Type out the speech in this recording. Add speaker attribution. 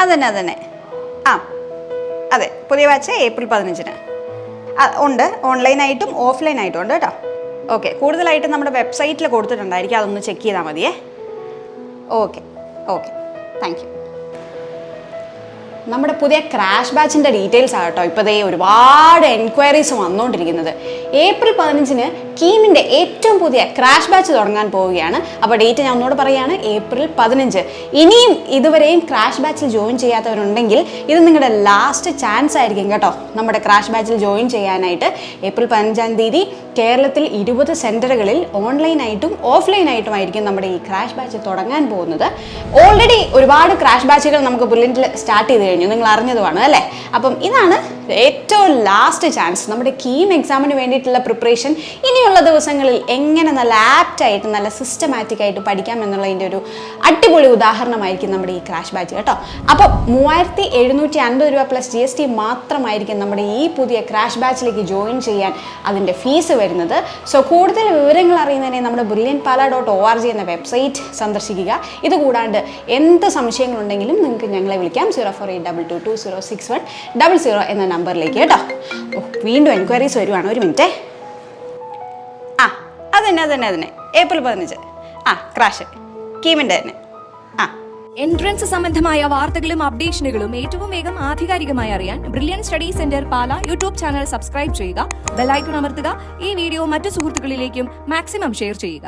Speaker 1: അതന്നെ. ആ അതെ, പുതിയ ബാച്ച് ഏപ്രിൽ 15 ഉണ്ട്. ഓൺലൈനായിട്ടും ഓഫ്ലൈനായിട്ടും ഉണ്ട് കേട്ടോ. ഓക്കെ, കൂടുതലായിട്ട് നമ്മുടെ വെബ്സൈറ്റിൽ കൊടുത്തിട്ടുണ്ടായിരിക്കും, അതൊന്ന് ചെക്ക് ചെയ്താൽ മതിയേ. Okay okay, thank you. നമ്മുടെ പുതിയ ക്രാഷ് ബാച്ചിൻ്റെ ഡീറ്റെയിൽസ് ആകട്ടോ ഇപ്പോൾ ഒരുപാട് എൻക്വയറീസ് വന്നുകൊണ്ടിരിക്കുന്നത്. ഏപ്രിൽ 15 കീമിൻ്റെ ഏറ്റവും പുതിയ ക്രാഷ് ബാച്ച് തുടങ്ങാൻ പോവുകയാണ്. അപ്പോൾ ഡേറ്റ് ഞാൻ ഒന്നുകൂടെ പറയുകയാണ്, ഏപ്രിൽ 15. ഇനിയും ഇതുവരെയും ക്രാഷ് ബാച്ചിൽ ജോയിൻ ചെയ്യാത്തവരുണ്ടെങ്കിൽ ഇത് നിങ്ങളുടെ ലാസ്റ്റ് ചാൻസ് ആയിരിക്കും കേട്ടോ, നമ്മുടെ ക്രാഷ് ബാച്ചിൽ ജോയിൻ ചെയ്യാനായിട്ട്. ഏപ്രിൽ 15 കേരളത്തിൽ 20 സെൻറ്ററുകളിൽ ഓൺലൈനായിട്ടും ഓഫ്ലൈനായിട്ടുമായിരിക്കും നമ്മുടെ ഈ ക്രാഷ് ബാച്ച് തുടങ്ങാൻ പോകുന്നത്. ഓൾറെഡി ഒരുപാട് ക്രാഷ് ബാച്ചുകൾ നമുക്ക് ബ്രില്യൻറ്റിൽ സ്റ്റാർട്ട് ചെയ്ത് കഴിഞ്ഞു, നിങ്ങൾ അറിഞ്ഞതുമാണ് അല്ലേ. അപ്പം ഇതാണ് ഏറ്റവും ലാസ്റ്റ് ചാൻസ്. നമ്മുടെ കീം എക്സാമിന് വേണ്ടിയിട്ടുള്ള പ്രിപ്പറേഷൻ ഇനിയുള്ള ദിവസങ്ങളിൽ എങ്ങനെ നല്ല ആപ്റ്റായിട്ട് നല്ല സിസ്റ്റമാറ്റിക് ആയിട്ട് പഠിക്കാം എന്നുള്ളതിൻ്റെ ഒരു അടിപൊളി ഉദാഹരണമായിരിക്കും നമ്മുടെ ഈ ക്രാഷ് ബാച്ച് കേട്ടോ. അപ്പം 3750 രൂപ പ്ലസ് GST മാത്രമായിരിക്കും നമ്മുടെ ഈ പുതിയ ക്രാഷ് ബാച്ചിലേക്ക് ജോയിൻ ചെയ്യാൻ അതിൻ്റെ ഫീസ് വരുന്നത്. സോ കൂടുതൽ വിവരങ്ങൾ അറിയുന്നതിനെ നമ്മുടെ brilliantpala.org എന്ന വെബ്സൈറ്റ് സന്ദർശിക്കുക. ഇതുകൂടാണ്ട് എന്ത് സംശയങ്ങളുണ്ടെങ്കിലും നിങ്ങൾക്ക് ഞങ്ങളെ വിളിക്കാം 0482220600 എന്ന നമ്പറിലേക്ക് കേട്ടോ. വീണ്ടും എൻക്വയറീസ് വരുവാണ്, ഒരു മിനിറ്റ്. അതന്നെ ഏപ്രിൽ 15 ക്രാഷ് കീമിൻ്റെ തന്നെ.
Speaker 2: എൻട്രൻസ് സംബന്ധമായ വാർത്തകളും അപ്ഡേഷനുകളും ഏറ്റവും വേഗം ആധികാരികമായി അറിയാൻ ബ്രില്യൻ സ്റ്റഡി സെന്റർ പാല യൂട്യൂബ് ചാനൽ സബ്സ്ക്രൈബ് ചെയ്യുക, ബെൽ ഐക്കൺ അമർത്തുക, ഈ വീഡിയോ മറ്റു സുഹൃത്തുക്കളിലേക്കും മാക്സിമം ഷെയർ ചെയ്യുക.